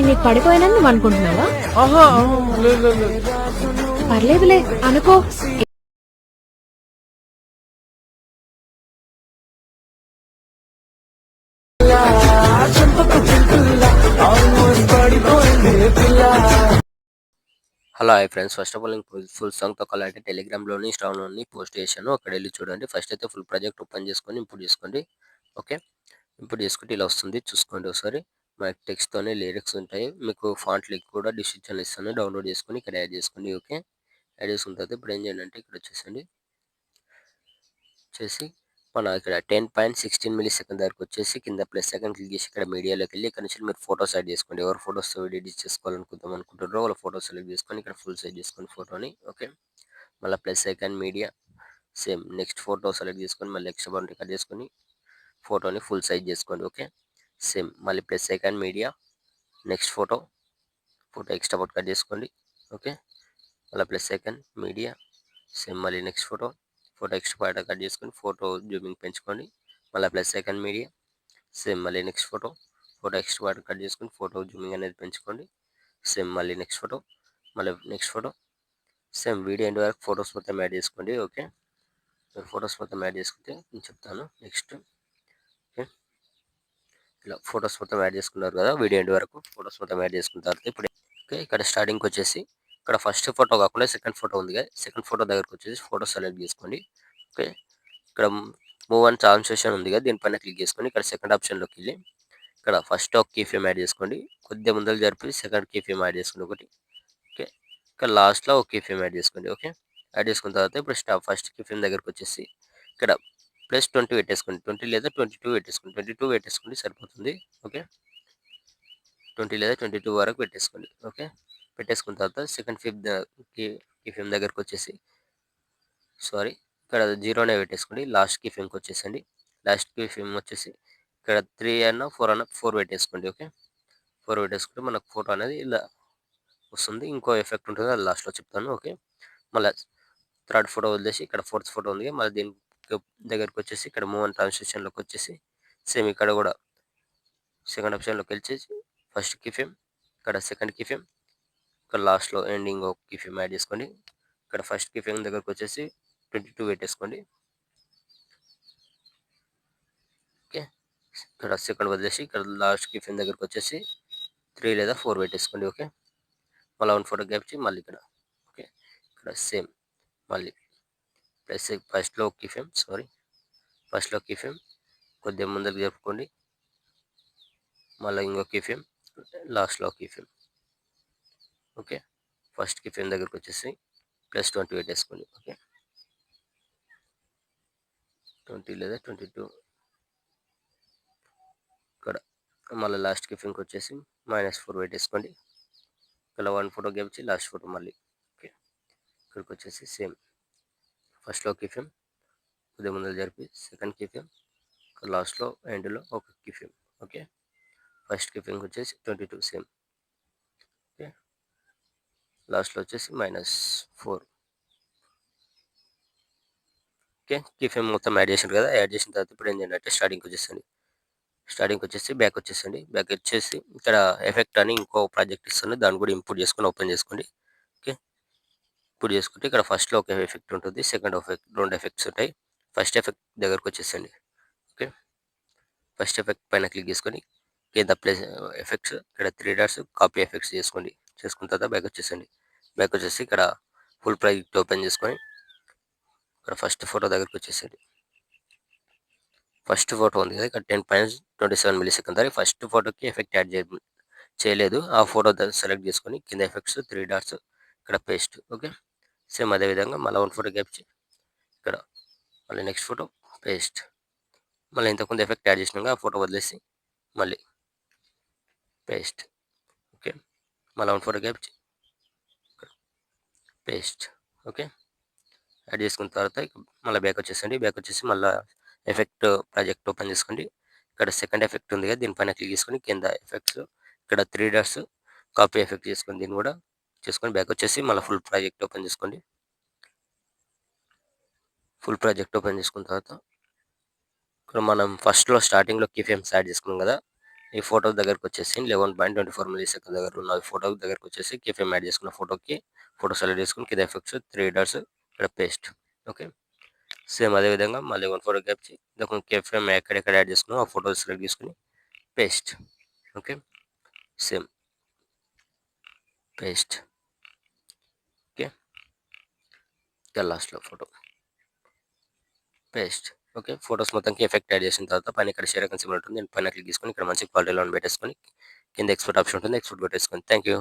నీకు పడిపోయానని నువ్వు అనుకుంటున్నావా? ఆహా! లేదు. పర్లేదులే అనుకో. Hello hi friends, first of all నేను ఫుల్ సాంగ్తో కావాలంటే టెలిగ్రామ్లోని ఇన్స్టాగ్రామ్లోని పోస్ట్ చేశాను. అక్కడ వెళ్ళి చూడండి. ఫస్ట్ అయితే ఫుల్ ప్రాజెక్ట్ ఓపెన్ చేసుకొని ఇంపోర్ట్ చేసుకోండి. ఓకే, ఇంపోర్ట్ చేసుకుంటే ఇలా వస్తుంది, చూసుకోండి ఒకసారి. మనకి టెక్స్ట్తోనే లిరిక్స్ ఉంటాయి. మీకు ఫాంట్ లింక్ కూడా డిస్క్రిప్షన్లో ఇస్తాను, డౌన్లోడ్ చేసుకొని ఇక్కడ యాడ్ చేసుకోండి. ఓకే, యాడ్ చేసుకున్న తర్వాత ఇప్పుడు ఏం చేయండి అంటే ఇక్కడ వచ్చేసండి, మన ఇక్కడ 10.16 మిల్లీ సెకండ్ దగ్గరకు వచ్చేసి కింద ప్లస్ సెకండ్ క్లిక్ చేసి ఇక్కడ మీడియాలోకి వెళ్ళి ఇక్కడ నుంచి మీరు ఫోటోస్ యాడ్ చేసుకోండి. ఎవరు ఫోటోస్ ఎడిట్ చేసుకోవాలనుకుంటున్నారో వాళ్ళ ఫోటో సెలెక్ట్ చేసుకొని ఇక్కడ ఫుల్ సైజ్ చేసుకోండి ఫోటోని. ఓకే, మళ్ళీ plus second media same next photo select చేసుకొని మళ్ళీ ఎక్స్ట్రా బౌండరీ కట్ చేసుకొని ఫోటోని ఫుల్ సైజ్ చేసుకోండి. ఓకే, సేమ్ మళ్ళీ plus second media next photo extra boundary cut చేసుకోండి. ఓకే, మళ్ళీ ప్లస్ సెకండ్ మీడియా సేమ్ మళ్ళీ next photo extra part cut చేసుకొని ఫోటో జూమింగ్ పెంచుకోండి. మళ్ళీ ప్లస్ సెకండ్ మీడియా సేమ్ మళ్ళీ next photo extra part cut చేసుకొని photo zooming అనేది పెంచుకోండి. సేమ్ మళ్ళీ next photo same video end వరకు ఫొటోస్ మొత్తం యాడ్ చేసుకోండి. ఓకే, ఫొటోస్ మొత్తం యాడ్ చేసుకుంటే నేను చెప్తాను నెక్స్ట్. ఓకే, ఇలా ఫొటోస్ మొత్తం యాడ్ చేసుకున్నారు కదా, వీడియో ఎండ్ వరకు ఫొటోస్ మొత్తం యాడ్ చేసుకున్న తర్వాత ఇప్పుడు ఓకే, ఇక్కడ స్టార్టింగ్కి వచ్చేసి ఇక్కడ ఫస్ట్ ఫోటో కాకుండా సెకండ్ ఫోటో ఉంది కదా, సెకండ్ ఫోటో దగ్గరకు వచ్చేసి ఫోటో సెలెక్ట్ చేసుకోండి. ఓకే, ఇక్కడ మూవ్ అండ్ ట్రాన్స్లేషన్ ఉంది కదా, దీనిపైన క్లిక్ చేసుకొని ఇక్కడ సెకండ్ ఆప్షన్లోకి వెళ్ళి ఇక్కడ ఫస్ట్ ఒక కీ ఫ్రేమ్ యాడ్ చేసుకోండి. కొద్దిగా ముందర జరిపి సెకండ్ కీ ఫ్రేమ్ యాడ్ చేసుకోండి ఒకటి. ఓకే, ఇక్కడ లాస్ట్లో ఒక కీ ఫ్రేమ్ యాడ్ చేసుకోండి. ఓకే, యాడ్ చేసుకున్న తర్వాత ఇప్పుడు ఫస్ట్ కీ ఫ్రేమ్ దగ్గరకు వచ్చేసి ఇక్కడ +20 పెట్టేసుకోండి. 20 లేదా 22 పెట్టేసుకోండి. 22 పెట్టేసుకోండి సరిపోతుంది. ఓకే, 20 లేదా 22 వరకు పెట్టేసుకోండి. ఓకే, పెట్టేసుకున్న తర్వాత సెకండ్ కీ ఫ్రేమ్ దగ్గరకు వచ్చేసి ఇక్కడ 0నే పెట్టేసుకోండి. లాస్ట్ కీ ఫ్రేమ్కి వచ్చేసండి. లాస్ట్ కీ ఫ్రేమ్ వచ్చేసి ఇక్కడ 3 అన్నా 4 అన్నా 4 పెట్టేసుకోండి. ఓకే, 4 పెట్టేసుకుంటే మనకు ఫోటో అనేది ఇలా వస్తుంది. ఇంకో ఎఫెక్ట్ ఉంటుంది, అది లాస్ట్లో చెప్తాను. ఓకే, మళ్ళీ థర్డ్ ఫోటో వదిలేసి ఇక్కడ ఫోర్త్ ఫోటో ఉంది, మళ్ళీ దీని దగ్గరకు వచ్చేసి ఇక్కడ మూవ్ అండ్ ట్రాన్స్లేషన్లోకి వచ్చేసి సేమ్ ఇక్కడ కూడా సెకండ్ ఆప్షన్లోకి వెళ్ళేసి ఫస్ట్ కీ ఫ్రేమ్ ఇక్కడ సెకండ్ కీ ఫ్రేమ్ ఇక్కడ లాస్ట్లో ఎండింగ్ ఒక కీ ఫ్రేమ్ యాడ్ చేసుకోండి. ఇక్కడ ఫస్ట్ కీ ఫ్రేమ్ దగ్గరకు వచ్చేసి 22 పెట్టేసుకోండి. ఓకే, ఇక్కడ సెకండ్ వదిలేసి ఇక్కడ లాస్ట్ కీ ఫ్రేమ్ దగ్గరకు వచ్చేసి 3 లేదా 4 పెట్టేసుకోండి. ఓకే, మళ్ళీ 1 ఫోటో గ్యాప్ ఇచ్చి మళ్ళీ ఇక్కడ ఓకే, ఇక్కడ సేమ్ మళ్ళీ ప్లస్ ఫస్ట్లో కీ ఫ్రేమ్ కొద్దిగా ముందరికి జరుపుకోండి. మళ్ళీ ఇంకో కీ ఫ్రేమ్ లాస్ట్లో key frame. Okay, first key frame దగ్గరకు వచ్చేసి +20 పెట్టేసుకోండి. ఓకే, 20 లేదా 22 ఇక్కడ మళ్ళీ లాస్ట్ కీ ఫ్రేమ్కి వచ్చేసి -4 పెట్టేసుకోండి. ఇక్కడ 1 ఫోటో గ్యాప్ ఇచ్చి లాస్ట్ ఫోటో మళ్ళీ. ఓకే, ఇక్కడికి వచ్చేసి సేమ్ ఫస్ట్లో కీ ఫ్రేమ్ కొద్దిగా ముందర జరిపి సెకండ్ కీ ఫ్రేమ్ లాస్ట్లో ఎండ్లో ఒక key frame. Okay, first key ఫ్రేమ్కి వచ్చేసి 22 సేమ్. ఓకే, లాస్ట్లో వచ్చేసి -4. ఓకే, కీ ఫ్రేమ్ మొత్తం యాడ్ చేసారు కదా, యాడ్ చేసిన తర్వాత ఇప్పుడు ఏం చేయాలంటే స్టార్టింగ్కి వచ్చేసి బ్యాక్ వచ్చేసి ఇక్కడ ఎఫెక్ట్ అని ఇంకో ప్రాజెక్ట్ ఇస్తుంది, దాన్ని కూడా ఇంపోర్ట్ చేసుకొని ఓపెన్ చేసుకోండి. ఓకే, ఇంపోర్ట్ చేసుకుంటే ఇక్కడ ఫస్ట్లో ఒక ఎఫెక్ట్ ఉంటుంది, సెకండ్ ఎఫెక్ట్, 2 ఎఫెక్ట్స్ ఉంటాయి. ఫస్ట్ ఎఫెక్ట్ దగ్గరకు వచ్చేసండి. ఓకే, ఫస్ట్ ఎఫెక్ట్ పైన క్లిక్ చేసుకొని కింద ప్లేస్ ఎఫెక్ట్స్ ఇక్కడ 3 డాట్స్ కాపీ ఎఫెక్ట్స్ చేసుకున్న తర్వాత బ్యాక్ వచ్చేసి ఇక్కడ ఫుల్ ప్రాజెక్ట్ ఓపెన్ చేసుకొని ఇక్కడ ఫస్ట్ ఫోటో దగ్గరకు వచ్చేసండి. ఫస్ట్ ఫోటో ఉంది కదా, ఇక్కడ 10.27 మిల్లీ సెకండ్ దగ్గర ఫస్ట్ ఫోటోకి ఎఫెక్ట్ యాడ్ చేయలేదు. ఆ ఫోటో సెలెక్ట్ చేసుకొని కింద ఎఫెక్ట్స్ 3 డాట్స్ ఇక్కడ పేస్ట్. ఓకే, సేమ్ అదేవిధంగా మళ్ళీ 1 ఫోటో గ్యాప్ ఇక్కడ మళ్ళీ నెక్స్ట్ ఫోటో పేస్ట్. మళ్ళీ ఇంతకుముందు ఎఫెక్ట్ యాడ్ చేసినాక ఆ ఫోటో వదిలేసి మళ్ళీ పేస్ట్. ఓకే, మళ్ళీ 1 photo gap paste. Okay, add చేసుకున్న తర్వాత మళ్ళీ బ్యాక్ వచ్చేసి మళ్ళీ ఎఫెక్ట్ ప్రాజెక్ట్ ఓపెన్ చేసుకోండి. ఇక్కడ సెకండ్ ఎఫెక్ట్ ఉంది కదా, దీనిపైన క్లిక్ చేసుకొని కింద ఎఫెక్ట్స్ ఇక్కడ 3 డాట్స్ కాపీ ఎఫెక్ట్ చేసుకొని దీన్ని కూడా చేసుకొని బ్యాక్ వచ్చేసి మళ్ళీ ఫుల్ ప్రాజెక్ట్ ఓపెన్ చేసుకోండి. ఫుల్ ప్రాజెక్ట్ ఓపెన్ చేసుకున్న తర్వాత ఇక్కడ మనం ఫస్ట్లో స్టార్టింగ్లో కీ ఫ్రేమ్స్ యాడ్ చేసుకున్నాం కదా, ఈ ఫోటో దగ్గరకు వచ్చేసి 11.24 మిల్లీ సెకండ్ దగ్గర ఉన్న ఫోటో దగ్గరకు వచ్చేసి కేఫ్ఎం యాడ్ చేసుకున్న ఫోటోకి ఫోటో సెలెక్ట్ చేసుకుని కింద ఎఫెక్ట్స్ 3 డాట్స్ ఇక్కడ పేస్ట్. ఓకే. సేమ్ అదేవిధంగా మళ్ళీ వన్ ఫోటో క్యాప్చి ఇంకొక కేఫ్ఎం ఎక్కడెక్కడ యాడ్ చేసుకున్నామో ఆ ఫోటో సెలెక్ట్ చేసుకుని paste. Okay. Same paste. Okay. ఇక్కడ లాస్ట్లో ఫోటో పేస్ట్. ఓకే. ఫోటోస్ మొత్తానికి ఎఫెక్ట్ యాడ్ చేసిన తర్వాత పైన ఇక్కడ షేర్ ఐకాన్ సింబల్ ఉంటుంది. నేను పైన క్లిక్ చేసుకొని ఇక్కడ మంచి క్వాలిటీలో పెట్టేసుకొని కింద ఎక్స్పోర్ట్ ఆప్షన్ ఉంటుంది. ఎక్స్పోర్ట్ పెట్టేసుకోండి. Thank you.